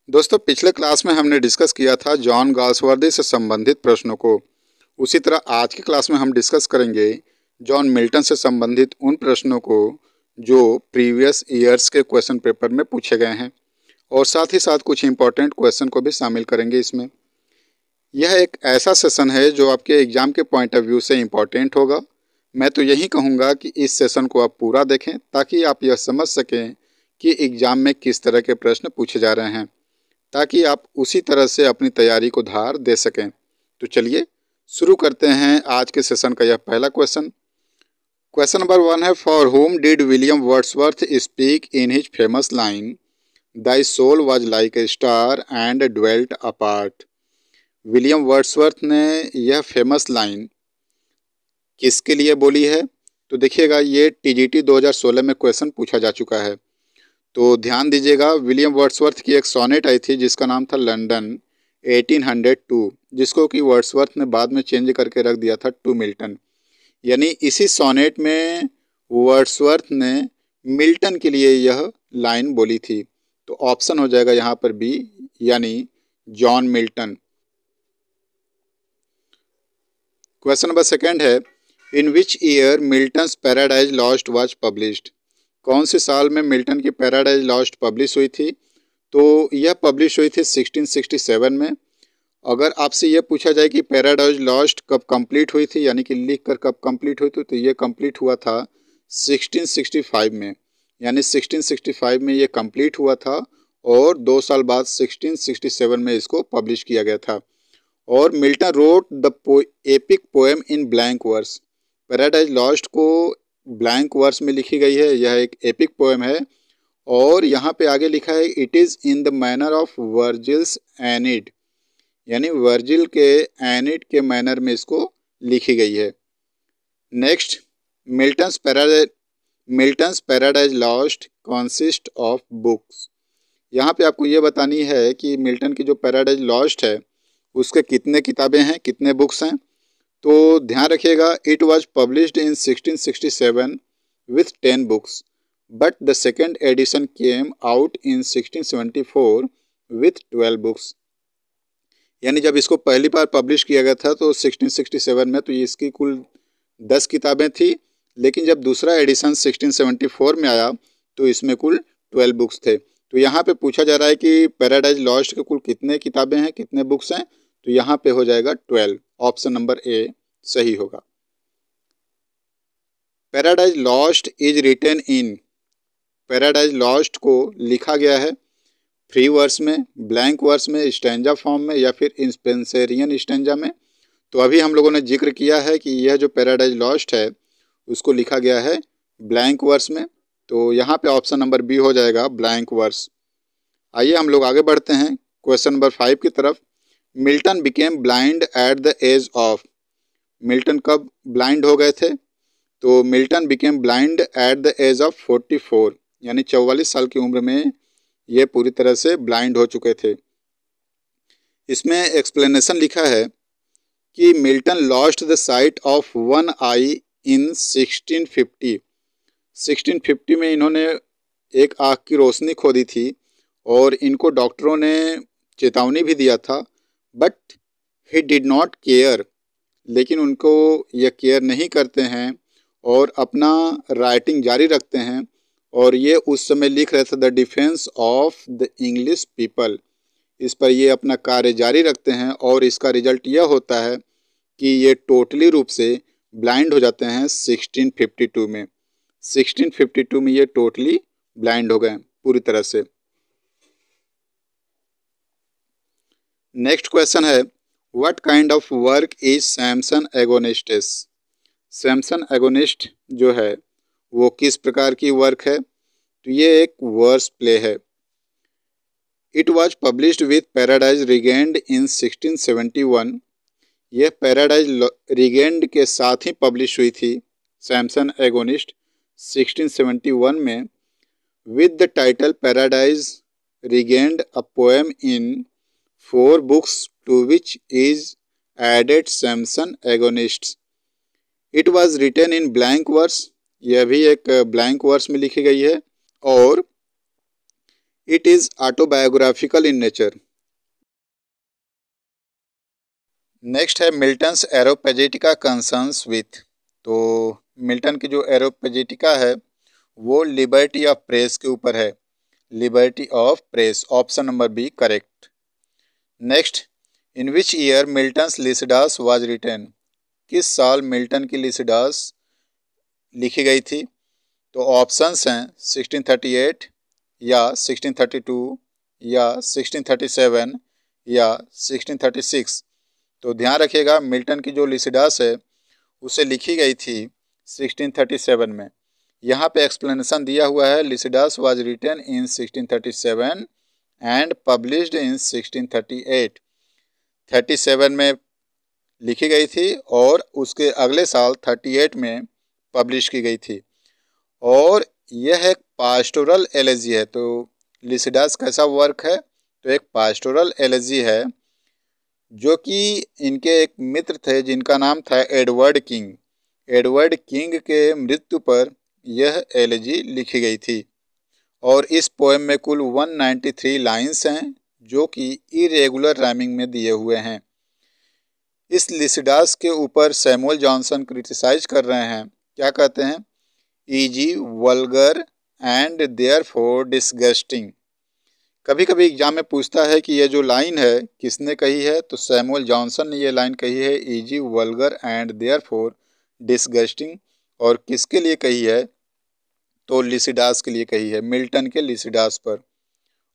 दोस्तों पिछले क्लास में हमने डिस्कस किया था जॉन गाल्सवर्दी से संबंधित प्रश्नों को। उसी तरह आज की क्लास में हम डिस्कस करेंगे जॉन मिल्टन से संबंधित उन प्रश्नों को जो प्रीवियस ईयर्स के क्वेश्चन पेपर में पूछे गए हैं, और साथ ही साथ कुछ इंपॉर्टेंट क्वेश्चन को भी शामिल करेंगे इसमें। यह एक ऐसा सेशन है जो आपके एग्ज़ाम के पॉइंट ऑफ व्यू से इम्पॉर्टेंट होगा। मैं तो यही कहूँगा कि इस सेशन को आप पूरा देखें ताकि आप यह समझ सकें कि एग्ज़ाम में किस तरह के प्रश्न पूछे जा रहे हैं, ताकि आप उसी तरह से अपनी तैयारी को धार दे सकें। तो चलिए शुरू करते हैं आज के सेशन का यह पहला क्वेश्चन। क्वेश्चन नंबर 1 है, for whom did William Wordsworth speak in his famous line thy soul was like a star and dwelt apart. William Wordsworth ने यह फेमस लाइन किसके लिए बोली है? तो देखिएगा, ये टीजीटी 2016 में क्वेश्चन पूछा जा चुका है। तो ध्यान दीजिएगा, विलियम वर्ड्सवर्थ की एक सोनेट आई थी जिसका नाम था लंदन 1802, जिसको कि वर्ड्सवर्थ ने बाद में चेंज करके रख दिया था टू मिल्टन। यानी इसी सोनेट में वर्ड्सवर्थ ने मिल्टन के लिए यह लाइन बोली थी। तो ऑप्शन हो जाएगा यहाँ पर बी, यानी जॉन मिल्टन। क्वेश्चन नंबर 2 है, in which year Milton's Paradise Lost was published. कौन से साल में मिल्टन की पैराडाइज लॉस्ट पब्लिश हुई थी? तो यह पब्लिश हुई थी 1667 में। अगर आपसे यह पूछा जाए कि पैराडाइज लॉस्ट कब कंप्लीट हुई थी, यानी कि लिख कर कब कंप्लीट हुई थी, तो यह कंप्लीट हुआ था 1665 में। यानी 1665 में ये कंप्लीट हुआ था और 2 साल बाद 1667 में इसको पब्लिश किया गया था। और Milton wrote the epic poem in blank verse. Paradise Lost को ब्लैंक वर्स में लिखी गई है, यह एक एपिक पोएम है। और यहाँ पे आगे लिखा है, it is in the manner of वर्जिल्स Enid, यानी वर्जिल के एनिड के मैनर में इसको लिखी गई है। Next, Milton's Paradise lost consist of books. यहाँ पे आपको ये बतानी है कि मिल्टन की जो पैराडाइज लॉस्ट है उसके कितने किताबें हैं, कितने बुक्स हैं। तो ध्यान रखिएगा, it was published in 1667 with 10 books, but the second edition came out in 1674 with 12 books। यानी जब इसको पहली बार पब्लिश किया गया था तो 1667 में तो ये इसकी कुल 10 किताबें थी, लेकिन जब दूसरा एडिशन 1674 में आया तो इसमें कुल 12 बुक्स थे। तो यहाँ पे पूछा जा रहा है कि पैराडाइज लॉस्ट के कुल कितने किताबें हैं, कितने बुक्स हैं, तो यहाँ पे हो जाएगा 12। ऑप्शन नंबर ए सही होगा। Paradise Lost is written in. Paradise Lost को लिखा गया है फ्री वर्स में, ब्लैंक वर्स में, स्टैंजा फॉर्म में, या फिर इंस्पेंसेरियन स्टैंजा में। तो अभी हम लोगों ने जिक्र किया है कि यह जो पैराडाइज लॉस्ट है उसको लिखा गया है ब्लैंक वर्स में। तो यहाँ पे ऑप्शन नंबर बी हो जाएगा, ब्लैंक वर्स। आइए हम लोग आगे बढ़ते हैं क्वेश्चन नंबर 5 की तरफ। Milton became blind at the age of. Milton कब ब्लाइंड हो गए थे? तो Milton became blind at the age of 44, यानी 44 साल की उम्र में ये पूरी तरह से ब्लाइंड हो चुके थे। इसमें एक्सप्लेनेशन लिखा है कि Milton lost the sight of one eye in 1650। 1650 में इन्होंने एक आँख की रोशनी खो दी थी और इनको डॉक्टरों ने चेतावनी भी दिया था, but he did not care. लेकिन उनको ये केयर नहीं करते हैं और अपना राइटिंग जारी रखते हैं, और ये उस समय लिख रहे थे the defence of the English people. इस पर ये अपना कार्य जारी रखते हैं और इसका रिजल्ट यह होता है कि ये टोटली रूप से ब्लाइंड हो जाते हैं 1652 में। 1652 में ये टोटली ब्लाइंड हो गए पूरी तरह से। नेक्स्ट क्वेश्चन है, what kind of work is Samson Agonistes. Samson Agonist जो है वो किस प्रकार की वर्क है? तो ये एक वर्स प्ले है। It was published with Paradise Regained in 1671। यह पैराडाइज रिगेंड के साथ ही पब्लिश हुई थी, सैमसन एगोनिस्ट 1671 में, with the title paradise regained a poem in 4 books to which is added Samson Agonists। It was written in blank verse। यह भी एक blank verse में लिखी गई है और it is autobiographical in nature. Next है मिल्टन्स एरोपेजिटिका कंसर्न्स विथ। तो मिल्टन की जो एरोपेजिटिका है वो लिबर्टी ऑफ प्रेस के ऊपर है। Liberty of press, option number B correct. Next, in which year Milton's Lycidas was written. किस साल मिल्टन की लिसिडास लिखी गई थी? तो ऑप्शंस हैं 1638 या 1632 या 1637 या 1636। तो ध्यान रखिएगा, मिल्टन की जो लिसिडास है उसे लिखी गई थी 1637 में। यहाँ पे एक्सप्लेनेशन दिया हुआ है, Lycidas was written in 1637 and published in 1638। 37 में लिखी गई थी और उसके अगले साल 38 में पब्लिश की गई थी। और यह एक पास्टोरल एलेजी है। तो लिसिडास कैसा वर्क है? तो एक पास्टोरल एलेजी है जो कि इनके एक मित्र थे जिनका नाम था एडवर्ड किंग। एडवर्ड किंग के मृत्यु पर यह एलेजी लिखी गई थी। और इस पोएम में कुल 193 लाइन्स हैं जो कि इरेगुलर राइमिंग में दिए हुए हैं। इस लिसिडास के ऊपर सैमुअल जॉनसन क्रिटिसाइज कर रहे हैं। क्या कहते हैं? Easy, vulgar and therefore disgusting. कभी कभी एग्जाम में पूछता है कि ये जो लाइन है किसने कही है, तो सैमुअल जॉनसन ने ये लाइन कही है, easy, vulgar and therefore disgusting. और किसके लिए कही है? तो लिसिडास के लिए कही है, मिल्टन के लिसिडास पर।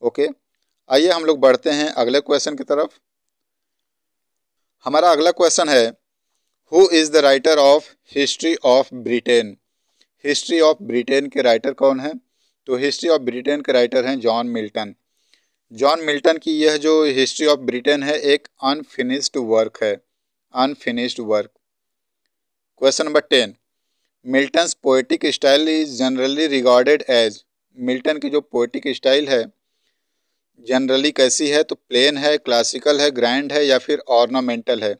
ओके, आइए हम लोग बढ़ते हैं अगले क्वेश्चन की तरफ। हमारा अगला क्वेश्चन है, who is the writer of history of Britain. History of Britain के राइटर कौन है? तो हिस्ट्री ऑफ ब्रिटेन के राइटर हैं जॉन मिल्टन। जॉन मिल्टन की यह जो हिस्ट्री ऑफ ब्रिटेन है एक अनफिनिश्ड वर्क है, unfinished work. Question number 10, Milton's poetic style is generally regarded as. Milton की जो पोएटिक स्टाइल है जनरली कैसी है? तो प्लेन है, क्लासिकल है, ग्रैंड है या फिर ऑर्नामेंटल है।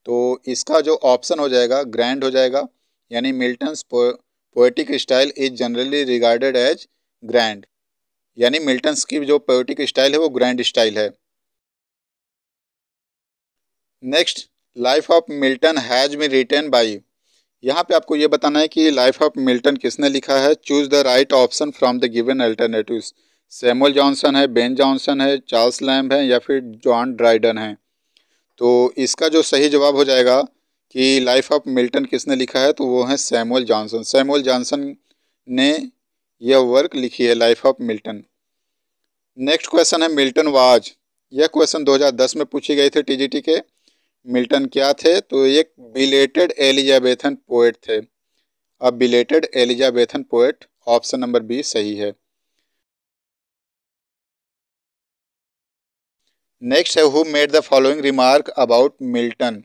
तो इसका जो ऑप्शन हो जाएगा ग्रैंड हो जाएगा, यानी Milton's poetic style is generally regarded as grand, यानी मिल्टन्स की जो पोएटिक स्टाइल है वो ग्रैंड स्टाइल है। Next, life of Milton has been written by. यहाँ पे आपको ये बताना है कि लाइफ ऑफ मिल्टन किसने लिखा है। Choose the right option from the given alternatives. Samuel Johnson है, बेन जॉनसन है, चार्ल्स लैम्ब है या फिर जॉन ड्राइडन है। तो इसका जो सही जवाब हो जाएगा कि लाइफ ऑफ मिल्टन किसने लिखा है, तो वो है सैमुअल जॉनसन। सैमुअल जॉनसन ने यह वर्क लिखी है, life of Milton. Next question है, मिल्टन वाज। यह क्वेश्चन 2010 में पूछी गई थी टीजीटी के। मिल्टन क्या थे? तो एक बिलेटेड एलिजाबेथन पोएट थे। अब belated Elizabethan poet, option number B सही है। नेक्स्ट है, who made the following remark about Milton.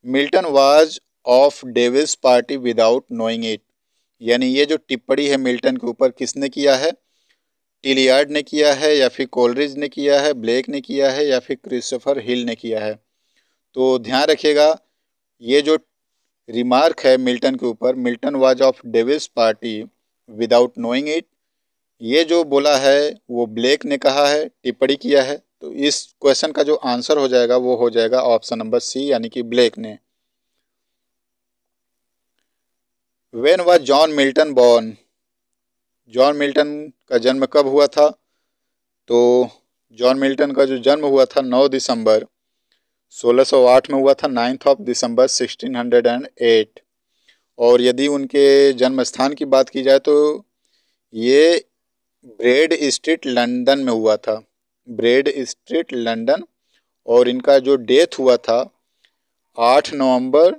Milton was of Devil's party without knowing it. यानी ये जो टिप्पणी है मिल्टन के ऊपर किसने किया है? टिलियार्ड ने किया है या फिर कोलरिज ने किया है, ब्लेक ने किया है या फिर क्रिस्टोफर हिल ने किया है। तो ध्यान रखिएगा, ये जो रिमार्क है मिल्टन के ऊपर, Milton was of Devil's party without knowing it, ये जो बोला है वो ब्लेक ने कहा है, टिप्पणी किया है। तो इस क्वेश्चन का जो आंसर हो जाएगा वो हो जाएगा ऑप्शन नंबर सी, यानी कि ब्लेक ने। When was John Milton born. John Milton का जन्म कब हुआ था? तो जॉन मिल्टन का जो जन्म हुआ था 9 दिसंबर 1608 में हुआ था, 9 दिसंबर 1608। और यदि उनके जन्म स्थान की बात की जाए तो ये ब्रेड स्ट्रीट लंदन में हुआ था, ब्रेड स्ट्रीट लंदन। और इनका जो डेथ हुआ था 8 नवंबर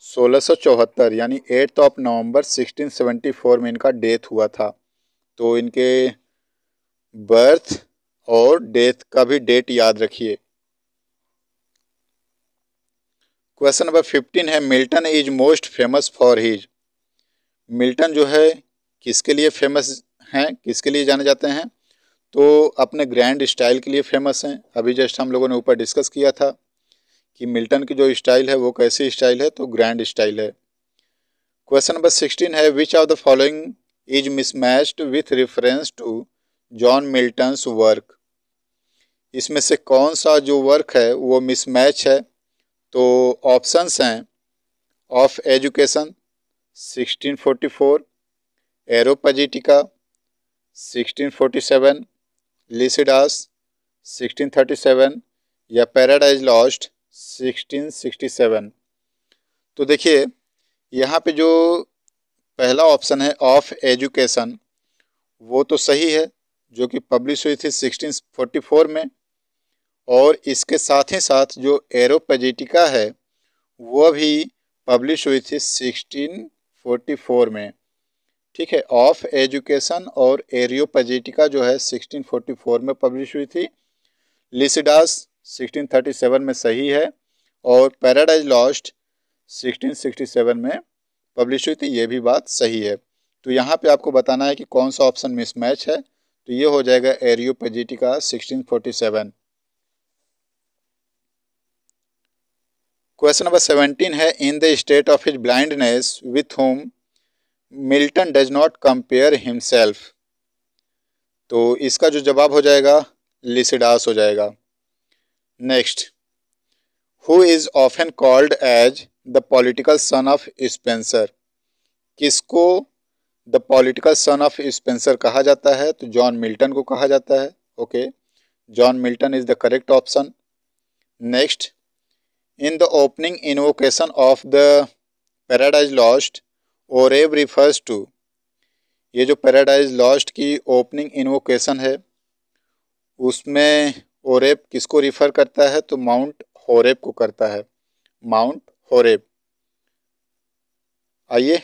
1674, यानी 8 नवंबर 1674 में इनका डेथ हुआ था। तो इनके बर्थ और डेथ का भी डेट याद रखिए। क्वेश्चन नंबर 15 है, Milton is most famous for his. Milton जो है किसके लिए फेमस हैं, किसके लिए जाने जाते हैं? तो अपने ग्रैंड स्टाइल के लिए फेमस हैं। अभी जस्ट हम लोगों ने ऊपर डिस्कस किया था कि मिल्टन की जो स्टाइल है वो कैसी स्टाइल है, तो ग्रैंड स्टाइल है। क्वेश्चन नंबर 16 है, which of the following is mismatched with reference to John Milton's work. इसमें से कौन सा जो वर्क है वो मिसमैच है? तो ऑप्शंस हैं ऑफ एजुकेशन 1644, एरोपजिटिका 1647, लिसिडास 1637 या पैराडाइज लॉस्ट 1667। तो देखिए यहाँ पे जो पहला ऑप्शन है ऑफ एजुकेशन वो तो सही है, जो कि पब्लिश हुई थी 1644 में, और इसके साथ ही साथ जो एरोपजिटिका है वो भी पब्लिश हुई थी 1644 में। ठीक है, ऑफ एजुकेशन और एरियोपजिटिका जो है 1644 में पब्लिश हुई थी, लिसिडास 1637 में सही है, और पैराडाइज लॉस्ट 1667 में पब्लिश हुई थी, ये भी बात सही है। तो यहाँ पे आपको बताना है कि कौन सा ऑप्शन मिसमैच है, तो ये हो जाएगा एरियोपजिटिका 1647। क्वेश्चन नंबर 17 है, in the state of his blindness with whom Milton does not compare himself. तो इसका जो जवाब हो जाएगा लिसिडास हो जाएगा। Next, who is often called as the political son of Spenser. किसको the political son of Spenser कहा जाता है? तो जॉन मिल्टन को कहा जाता है। Okay, John Milton is the correct option. Next, in the opening invocation of the Paradise Lost Oreb refers to. ये जो पैराडाइज लॉस्ट की ओपनिंग इन्वोकेशन है उसमें ओरेब किसको रिफर करता है? तो माउंट होरेब को करता है, माउंट होरेब। आइए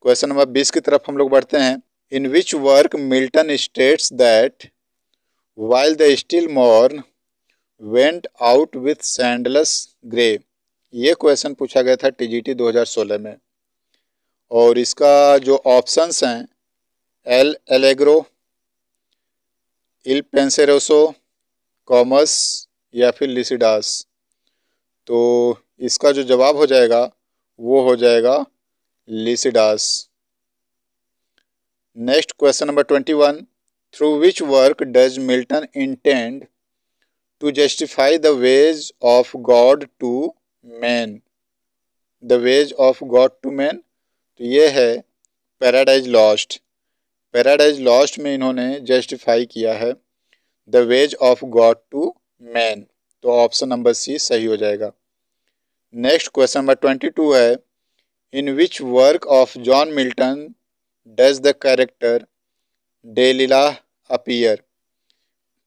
क्वेश्चन नंबर 20 की तरफ हम लोग बढ़ते हैं। In which work Milton states that while the still morn went out with sandals grey. ये क्वेश्चन पूछा गया था टीजीटी 2016 में, और इसका जो ऑप्शंस हैं एल एलेग्रो, इल पेंसेरोसो, कॉमस या फिर लिसिडास। तो इसका जो जवाब हो जाएगा वो हो जाएगा Lycidas. Next question number 21, through which work does Milton intend to justify the ways of God to man. The ways of God to man, तो ये है पैराडाइज लॉस्ट। पैराडाइज लॉस्ट में इन्होंने जस्टिफाई किया है the ways of God to man, तो option number C सही हो जाएगा। नेक्स्ट क्वेश्चन नंबर 22 है, in which work of John Milton does the character Delilah appear.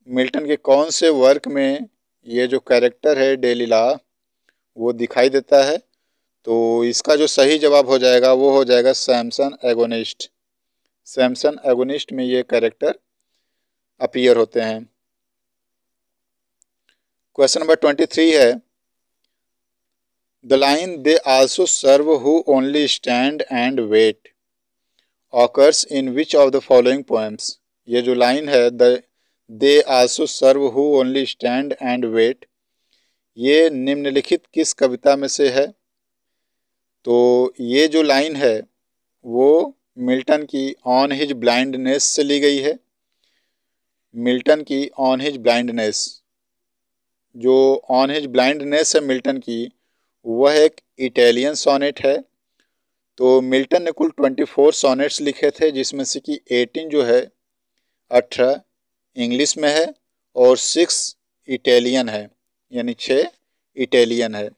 Milton के कौन से वर्क में ये जो कैरेक्टर है डेलिला वो दिखाई देता है? तो इसका जो सही जवाब हो जाएगा वो हो जाएगा सैमसन एगोनिस्ट। सैमसन एगोनिस्ट में ये कैरेक्टर अपीयर होते हैं। क्वेश्चन नंबर 23 है, the line they also serve who only stand and wait occurs in which of the following poems. ये जो लाइन है they also serve who only stand and wait, ये निम्नलिखित किस कविता में से है? तो ये जो लाइन है वो मिल्टन की ऑन हिज ब्लाइंडनेस से ली गई है। मिल्टन की ऑन हिज ब्लाइंडनेस, जो ऑन हिज ब्लाइंडनेस है मिल्टन की, वह एक इटालियन सोनेट है। तो मिल्टन ने कुल 24 सोनेट्स लिखे थे, जिसमें से कि 18 जो है 18 इंग्लिश में है और 6 इटालियन है, यानी 6 इटालियन है।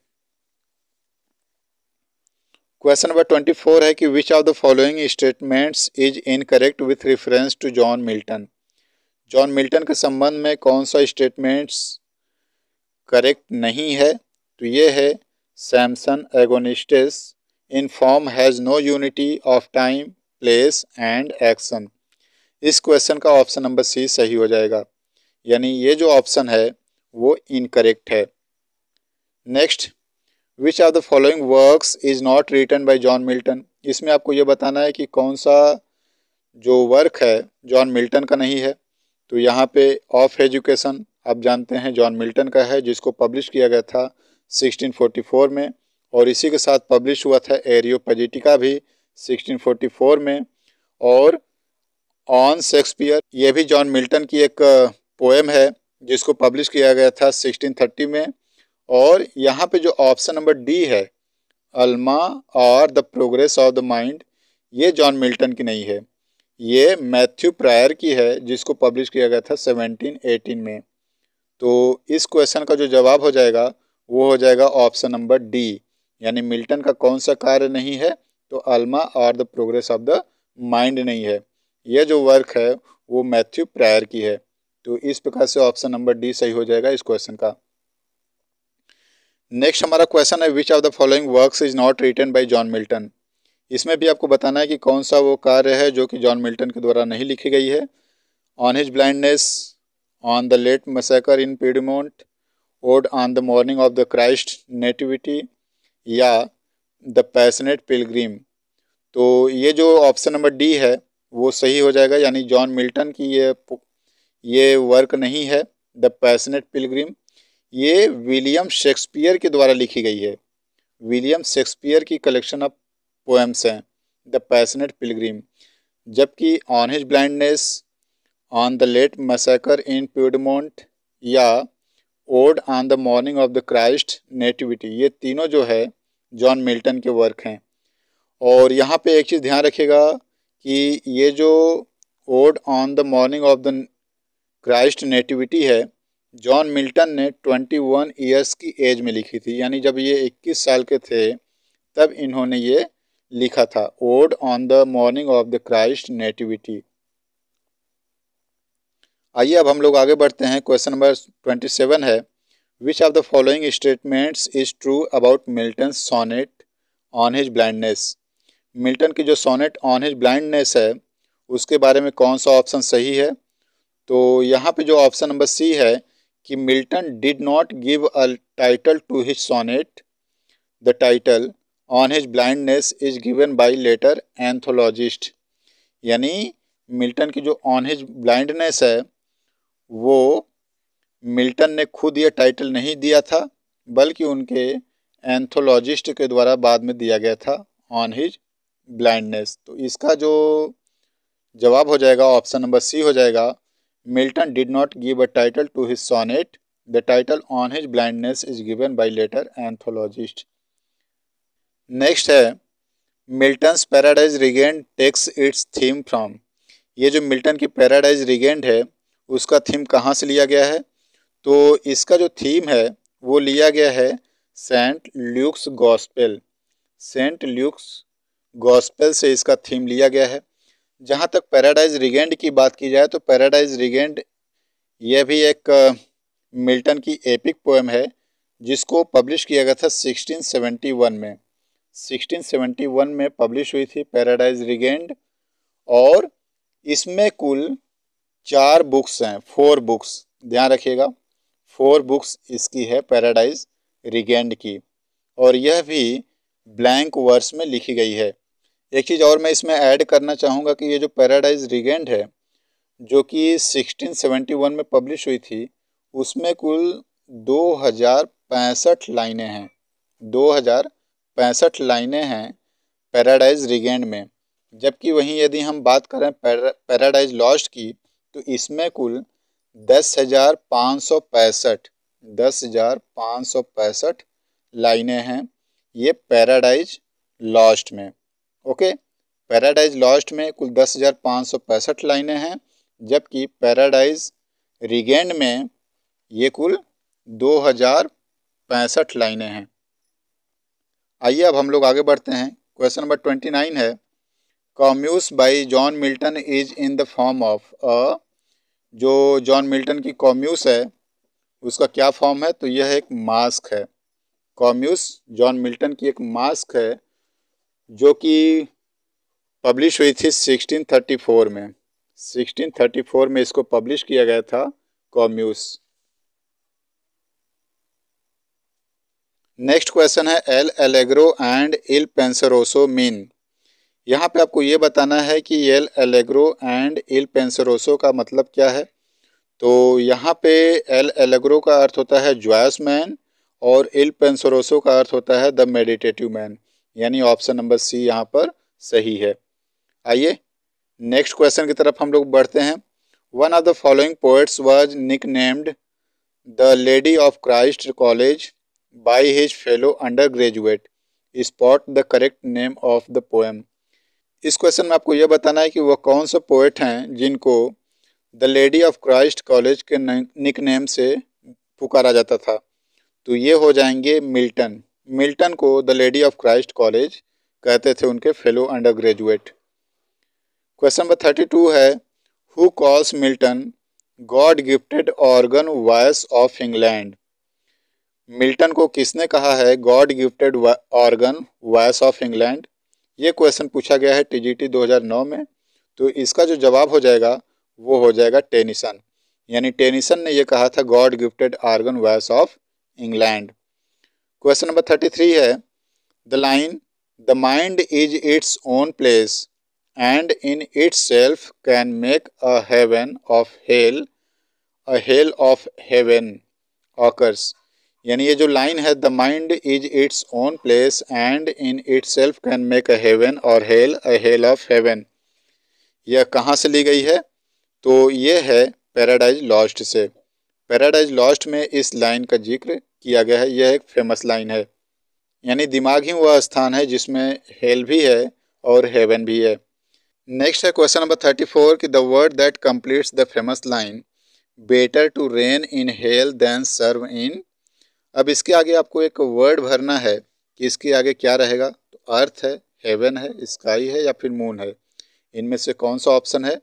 क्वेश्चन नंबर 24 है कि which of the following statements is incorrect with reference to John Milton. John Milton के संबंध में कौन सा स्टेटमेंट्स करेक्ट नहीं है? तो ये है Samson Agonistes in form has no unity of time place and action. इस क्वेश्चन का ऑप्शन नंबर सी सही हो जाएगा, यानी ये जो ऑप्शन है वो इनकरेक्ट है। Next, which of the following works is not written by John Milton. इसमें आपको ये बताना है कि कौन सा जो वर्क है जॉन मिल्टन का नहीं है। तो यहाँ पे ऑफ एजुकेशन आप जानते हैं जॉन मिल्टन का है, जिसको पब्लिश किया गया था 1644 में, और इसी के साथ पब्लिश हुआ था एरियोपजिटिका भी 1644 में, और ऑन शेक्सपियर, ये भी जॉन मिल्टन की एक पोएम है जिसको पब्लिश किया गया था 1630 में। और यहाँ पे जो ऑप्शन नंबर डी है, अल्मा और the progress of the mind, ये जॉन मिल्टन की नहीं है, ये मैथ्यू प्रायर की है जिसको पब्लिश किया गया था 1718 में। तो इस क्वेश्चन का जो जवाब हो जाएगा वो हो जाएगा ऑप्शन नंबर डी, यानी मिल्टन का कौन सा कार्य नहीं है, तो अल्मा और the progress of the mind नहीं है, यह जो वर्क है वो मैथ्यू प्रायर की है। तो इस प्रकार से ऑप्शन नंबर डी सही हो जाएगा इस क्वेश्चन का। नेक्स्ट हमारा क्वेश्चन है which of the following works is not written by John Milton. इसमें भी आपको बताना है कि कौन सा वो कार्य है जो कि जॉन मिल्टन के द्वारा नहीं लिखी गई है। On his blindness, on the late massacre in Piedmont, ode on the morning of the Christ nativity, या द पैशनेट पिलग्रिम। तो ये जो ऑप्शन नंबर डी है वो सही हो जाएगा, यानी जॉन मिल्टन की ये वर्क नहीं है द पैशनेट पिलग्रिम, ये विलियम शेक्सपियर के द्वारा लिखी गई है। विलियम शेक्सपियर की कलेक्शन ऑफ पोएम्स हैं द पैशनेट पिलग्रिम। जबकि on his blindness, on the late massacre in Piedmont या ode on the morning of the Christ nativity, ये तीनों जो है जॉन मिल्टन के वर्क हैं। और यहाँ पे एक चीज़ ध्यान रखिएगा कि ये जो odd on the morning of the Christ nativity है, जॉन मिल्टन ने 21 ईयर्स की एज में लिखी थी, यानी जब ये 21 साल के थे तब इन्होंने ये लिखा था, odd on the morning of the Christ nativity. आइए अब हम लोग आगे बढ़ते हैं। क्वेश्चन नंबर 27 है which of the following statements is true about Milton sonnet on his blindness. Milton की जो सोनेट ऑन हिज ब्लाइंडनेस है उसके बारे में कौन सा ऑप्शन सही है। तो यहाँ पे जो ऑप्शन नंबर सी है कि Milton did not give a title to his sonnet, the title on his blindness is given by later anthologist, यानी मिल्टन की जो ऑन हिज ब्लाइंडनेस है वो मिल्टन ने खुद ये टाइटल नहीं दिया था, बल्कि उनके एंथोलॉजिस्ट के द्वारा बाद में दिया गया था ऑन हिज ब्लाइंडनेस। तो इसका जो जवाब हो जाएगा ऑप्शन नंबर सी हो जाएगा, Milton did not give a title to his sonnet, the title on his blindness is given by later anthologist. Next है Milton's Paradise Regained takes its theme from. ये जो मिल्टन की paradise regained है उसका theme कहाँ से लिया गया है। तो इसका जो थीम है वो लिया गया है Saint Luke's gospel, Saint Luke's gospel से इसका थीम लिया गया है। जहाँ तक पैराडाइज रिगेंड की बात की जाए तो पैराडाइज रिगेंड यह भी एक मिल्टन की एपिक पोएम है जिसको पब्लिश किया गया था 1671 में। 1671 में पब्लिश हुई थी पैराडाइज रिगेंड, और इसमें कुल 4 बुक्स हैं, 4 बुक्स, ध्यान रखिएगा 4 बुक्स इसकी है पैराडाइज रिगेंड की, और यह भी ब्लैंक वर्स में लिखी गई है। एक चीज़ और मैं इसमें ऐड करना चाहूँगा कि ये जो पैराडाइज रिगेंड है जो कि 1671 में पब्लिश हुई थी उसमें कुल 2065 लाइनें हैं, 2065 लाइनें हैं पैराडाइज रिगेंड में। जबकि वहीं यदि हम बात करें पैराडाइज लॉस्ट की तो इसमें कुल 10,565 लाइनें हैं ये पैराडाइज लॉस्ट में। ओके, पैराडाइज लॉस्ट में कुल 10,565 लाइनें हैं, जबकि पैराडाइज रिगेंड में ये कुल 2065 लाइनें हैं। आइए अब हम लोग आगे बढ़ते हैं। क्वेश्चन नंबर 29 है Comus by John Milton is in the form of a. जो जॉन मिल्टन की कॉम्यूस है उसका क्या फॉर्म है, तो यह एक मास्क है। कॉम्यूस जॉन मिल्टन की एक मास्क है जो कि पब्लिश हुई थी 1634 में। 1634 में इसको पब्लिश किया गया था कॉम्यूस। नेक्स्ट क्वेश्चन है L'Allegro and Il Penseroso mean. यहाँ पे आपको ये बताना है कि L'Allegro and Il Penseroso का मतलब क्या है। तो यहाँ पे एल एलेग्रो का अर्थ होता है जॉयस मैन और इल पेंसरोसो का अर्थ होता है द मेडिटेटिव मैन, यानी ऑप्शन नंबर सी यहाँ पर सही है। आइए नेक्स्ट क्वेश्चन की तरफ हम लोग बढ़ते हैं। One of the following poets was nicknamed the lady of Christ College by his fellow undergraduate. Spot the correct name of the poem. इस क्वेश्चन में आपको यह बताना है कि वह कौन से पोएट हैं जिनको the lady of Christ college के निक नेम से पुकारा जाता था। तो ये हो जाएंगे मिल्टन। मिल्टन को the lady of Christ college कहते थे उनके fellow under graduate. Question number 32 है, who calls Milton God gifted organ voice of England. Milton को किसने कहा है God gifted organ voice of England. ये क्वेश्चन पूछा गया है टीजीटी 2009 में। तो इसका जो जवाब हो जाएगा वो हो जाएगा टेनिसन। यानी टेनिसन ने यह कहा था God gifted organ voice of England. Question number 33 है, the line the mind is its own place and in its self can make a heaven of heaven occurs. यानी ये जो लाइन है the mind is its own place and in its self can make a heaven और a hell of haven, यह कहाँ से ली गई है? तो ये है पैराडाइज लॉस्ट से। पैराडाइज लॉस्ट में इस लाइन का जिक्र किया गया है। यह एक फेमस लाइन है। यानी दिमाग ही वह स्थान है जिसमें हेल भी है और हेवन भी है। नेक्स्ट है क्वेश्चन नंबर 34 कि the word that completes the famous line better to reign in hell than serve in. अब इसके आगे आपको एक वर्ड भरना है कि इसके आगे क्या रहेगा। तो अर्थ है, हेवन है, स्काई है या फिर मून है, इनमें से कौन सा ऑप्शन है।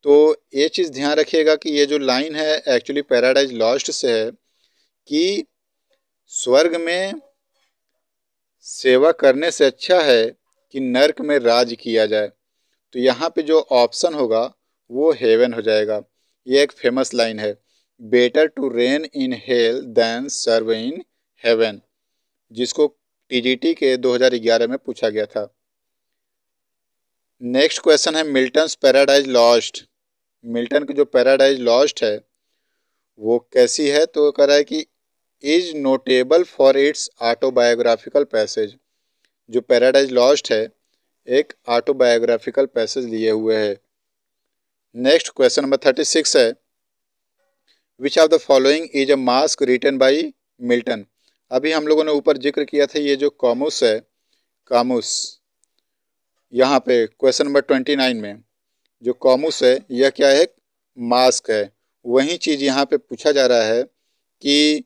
तो ये चीज़ ध्यान रखिएगा कि ये जो लाइन है एक्चुअली पैराडाइज लॉस्ट से है कि स्वर्ग में सेवा करने से अच्छा है कि नर्क में राज किया जाए। तो यहाँ पे जो ऑप्शन होगा वो हेवन हो जाएगा। ये एक फेमस लाइन है, better to reign in hell than serve in heaven, जिसको टीजीटी के 2011 में पूछा गया था। नेक्स्ट क्वेश्चन है मिल्टन्स पैराडाइज लॉस्ट। मिल्टन की जो पैराडाइज लॉस्ट है वो कैसी है? तो कह रहा है कि is notable for its autobiographical passage. जो पैराडाइज लॉस्ट है एक ऑटोबायोग्राफिकल पैसेज लिए हुए है। नेक्स्ट क्वेश्चन नंबर 36 है, which of the following is a masque written by Milton. अभी हम लोगों ने ऊपर जिक्र किया था ये जो कामुस है, कामुस, यहाँ पे क्वेश्चन नंबर 29 में जो कामुस है यह क्या है? मास्क है। वही चीज़ यहाँ पे पूछा जा रहा है कि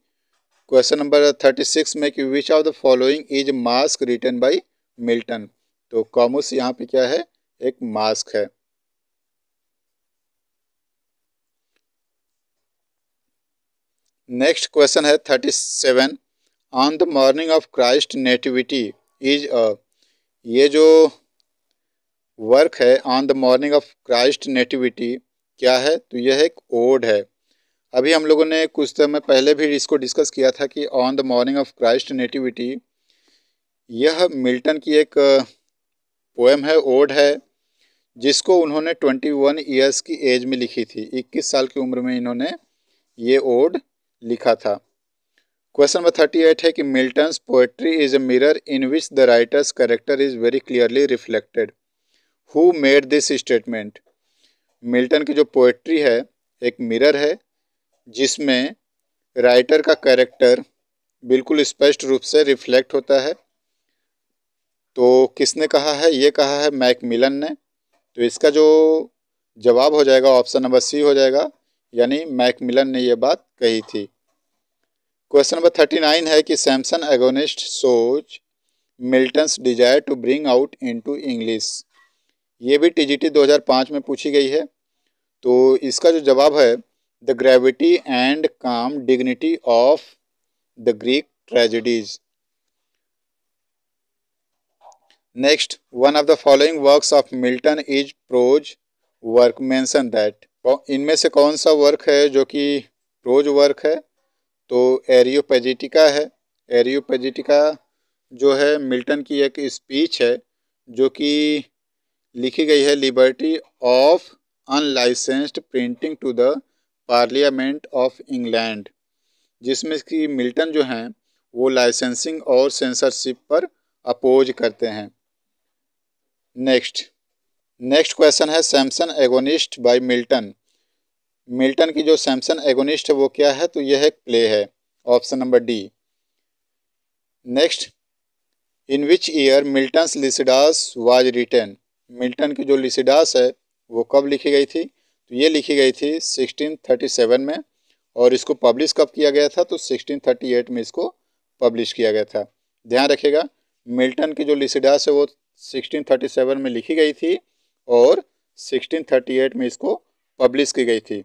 क्वेश्चन नंबर 36 में कि which of the following is masque written by Milton. तो कामुस यहाँ पे क्या है? एक मास्क है। नेक्स्ट क्वेश्चन है 37, on the morning of Christ nativity is a. ये जो वर्क है on the morning of Christ nativity क्या है? तो यह एक ओड है। अभी हम लोगों ने कुछ समय पहले भी इसको डिस्कस किया था कि on the morning of Christ nativity यह मिल्टन की एक पोएम है, ओड है, जिसको उन्होंने 21 ईयर्स की एज में लिखी थी। 21 साल की उम्र में इन्होंने ये ओड लिखा था। क्वेश्चन नंबर 38 है कि Milton's poetry is a mirror in which the writers character is very clearly reflected. Who made this statement. Milton की जो पोएट्री है एक मिरर है जिसमें राइटर का कैरेक्टर बिल्कुल स्पष्ट रूप से रिफ्लेक्ट होता है। तो किसने कहा है? ये कहा है मैकमिलन ने। तो इसका जो जवाब हो जाएगा ऑप्शन नंबर सी हो जाएगा, यानी मैकमिलन ने यह बात कही थी। क्वेश्चन नंबर 39 है कि Samson Agonistes shows Milton's desire to bring out into English. ये भी टीजीटी 2005 में पूछी गई है। तो इसका जो जवाब है द ग्रेविटी एंड काम dignity of the Greek tragedies. Next, one of the following works of Milton is prose work, mention that. इनमें से कौन सा वर्क है जो कि प्रोज वर्क है? तो एरियोपेजिटिका है। एरियोपेजिटिका जो है मिल्टन की एक स्पीच है जो कि लिखी गई है liberty of unlicensed printing to the parliament of England, जिसमें कि मिल्टन जो हैं वो लाइसेंसिंग और सेंसरशिप पर अपोज करते हैं। नेक्स्ट, नेक्स्ट क्वेश्चन है Samson Agonistes by Milton. Milton की जो सैमसन एगोनिस्ट है वो क्या है, तो यह एक प्ले है, option number D. Next, in which year Milton's Lycidas was written. Milton की जो लिसिडास है वो कब लिखी गई थी, तो ये लिखी गई थी 1637 में, और इसको पब्लिश कब किया गया था, तो 1638 में इसको पब्लिश किया गया था। ध्यान रखिएगा, मिल्टन की जो लिसिडास है वो 1637 में लिखी गई थी और 1638 में इसको पब्लिश की गई थी।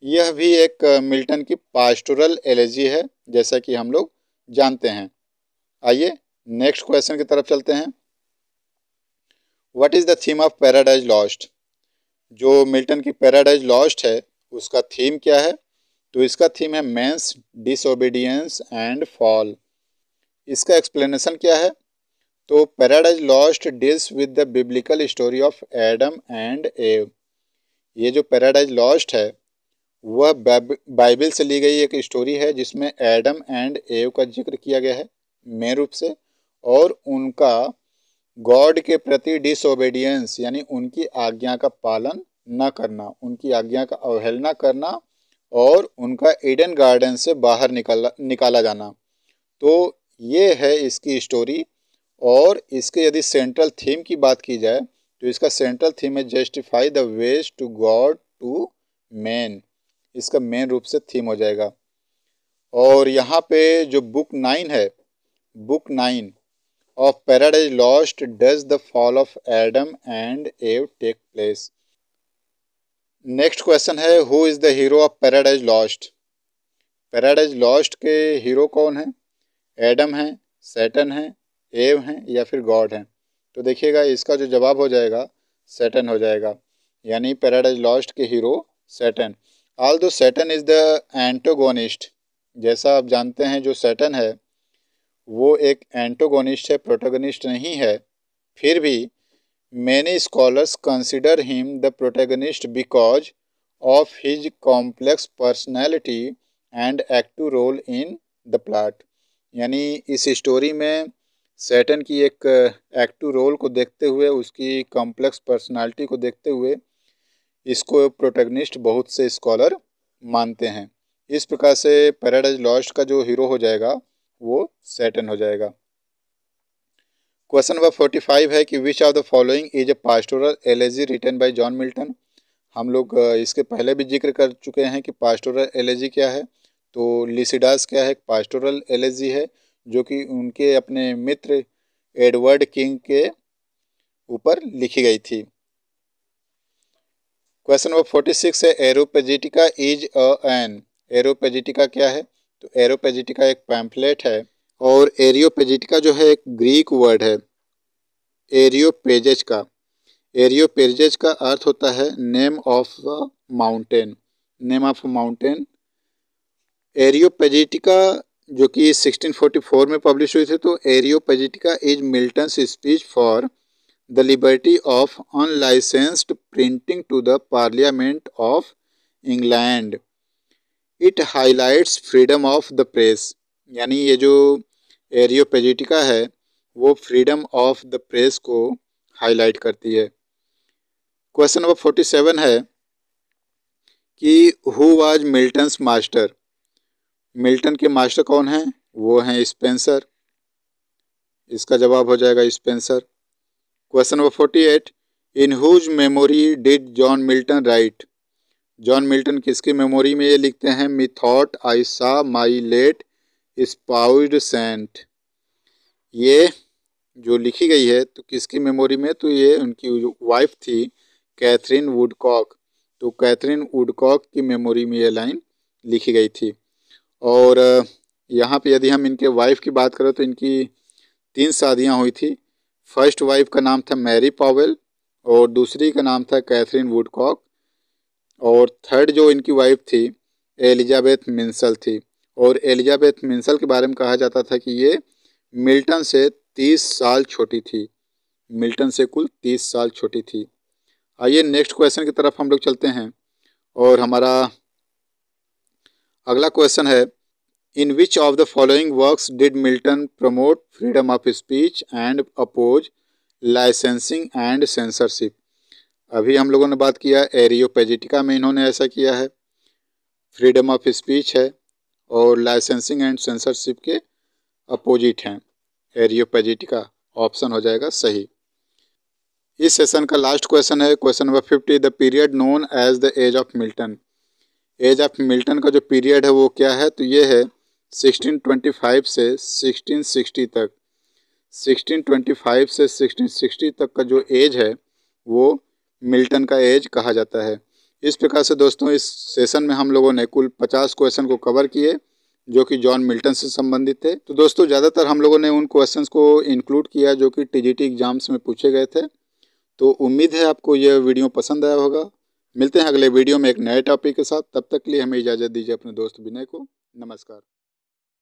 यह भी एक मिल्टन की पास्टोरल एलेजी है, जैसा कि हम लोग जानते हैं। आइए नेक्स्ट क्वेश्चन की तरफ चलते हैं। What is the theme of paradise lost. जो मिल्टन की पैराडाइज लॉस्ट है उसका थीम क्या है, तो इसका थीम है मेंस डिसओबीडियंस एंड फॉल। इसका एक्सप्लेनेशन क्या है, तो paradise lost deals with the biblical story of Adam and एव। ये जो पैराडाइज लॉस्ट है वह बाइबल से ली गई एक स्टोरी है जिसमें एडम एंड एव का जिक्र किया गया है मेन रूप से, और उनका गॉड के प्रति डिसओबीडियंस यानी उनकी आज्ञा का पालन न करना, उनकी आज्ञा का अवहेलना करना और उनका ईडन गार्डन से बाहर निकाला जाना। तो ये है इसकी स्टोरी। और इसके यदि सेंट्रल थीम की बात की जाए तो इसका सेंट्रल थीम है justify the ways to God to man. इसका मेन रूप से थीम हो जाएगा। और यहाँ पे जो बुक 9 है, book 9 of paradise lost does the fall of Adam and एव टेक प्लेस। नेक्स्ट क्वेश्चन है who is the hero of paradise lost. Paradise Lost के हीरो कौन है, एडम है, सैटन है, एव हैं या फिर गॉड हैं। तो देखिएगा इसका जो जवाब हो जाएगा सैटन हो जाएगा, यानी पैराडाइज लॉस्ट के hero Satan. Although Satan is the antagonist. जैसा आप जानते हैं जो सैटन है वो एक एंटोगोनिस्ट है, प्रोटोगनिस्ट नहीं है। फिर भी many scholars consider him the protagonist because of his complex personality and active role in the plot. यानी इस स्टोरी में सैटन की एक एक्टिव रोल को देखते हुए, उसकी कॉम्प्लेक्स पर्सनालिटी को देखते हुए इसको प्रोटैगनिस्ट बहुत से स्कॉलर मानते हैं। इस प्रकार से पैराडाइज लॉस्ट का जो हीरो हो जाएगा वो सैटन हो जाएगा। क्वेश्चन नंबर 45 है कि which of the following is a pastoral elegy written by John Milton. हम लोग इसके पहले भी जिक्र कर चुके हैं कि पास्टोरल एलेजी क्या है। तो लिसिडास क्या है, पास्टोरल एलेजी है जो कि उनके अपने मित्र एडवर्ड किंग के ऊपर लिखी गई थी। क्वेश्चन नंबर 46 है एरोपेजिटिका इज एन। एरोपेजिटिका क्या है, तो एरोपेजिटिका एक पैम्फलेट है, और एरियोपेजिटिका जो है एक ग्रीक वर्ड है एरियोपेजेज का। एरियोपेजेज का अर्थ होता है name of mountain, name of mountain. Areopagitica जो कि 1644 में पब्लिश हुई थी। तो Areopagitica is Milton's speech for the liberty of unlicensed printing to the parliament of England. It highlights freedom of the press. यानी ये जो एरियोपेजिटिका है वो फ्रीडम ऑफ द प्रेस को हाईलाइट करती है। क्वेश्चन नंबर 47 है कि who was Milton's master. Milton के मास्टर कौन हैं, वो हैं स्पेंसर। इसका जवाब हो जाएगा Spenser. Question number 48 in whose memory did John Milton write. John Milton किसकी मेमोरी में ये लिखते हैं, मिथॉट आई सा माई लेट स्पाउस्ड सेंट। ये जो लिखी गई है तो किसकी मेमोरी में, तो ये उनकी जो वाइफ थी कैथरीन वुडकॉक। तो कैथरीन वुडकॉक की मेमोरी में ये लाइन लिखी गई थी। और यहाँ पे यदि हम इनके वाइफ की बात करें तो इनकी 3 शादियाँ हुई थी। फर्स्ट वाइफ का नाम था मैरी पॉवेल, और दूसरी का नाम था कैथरीन वुडकॉक, और थर्ड जो इनकी वाइफ थी एलिजाबेथ मिंसल थी। और एलिजाबेथ मिंसल के बारे में कहा जाता था कि ये मिल्टन से 30 साल छोटी थी, मिल्टन से कुल 30 साल छोटी थी। आइए नेक्स्ट क्वेश्चन की तरफ हम लोग चलते हैं, और हमारा अगला क्वेश्चन है in which of the following works did Milton promote freedom of speech and oppose licensing and censorship. अभी हम लोगों ने बात किया एरियोपेजिटिका में इन्होंने ऐसा किया है। फ्रीडम ऑफ स्पीच है और लाइसेंसिंग एंड सेंसरशिप के अपोजिट हैं। एरियोपेजिटिका ऑप्शन हो जाएगा सही। इस सेशन का लास्ट क्वेश्चन है question number 50, the period known as the age of Milton. Age of Milton का जो पीरियड है वो क्या है, तो ये है 1625 से 1660 तक। 1625 से 1660 तक का जो एज है वो मिल्टन का एज कहा जाता है। इस प्रकार से दोस्तों इस सेशन में हम लोगों ने कुल 50 क्वेश्चन को कवर किए जो कि जॉन मिल्टन से संबंधित थे। तो दोस्तों ज़्यादातर हम लोगों ने उन क्वेश्चंस को इंक्लूड किया जो कि टीजीटी एग्जाम्स में पूछे गए थे। तो उम्मीद है आपको यह वीडियो पसंद आया होगा। मिलते हैं अगले वीडियो में एक नए टॉपिक के साथ। तब तक के लिए हमें इजाज़त दीजिए अपने दोस्त विनय को। नमस्कार।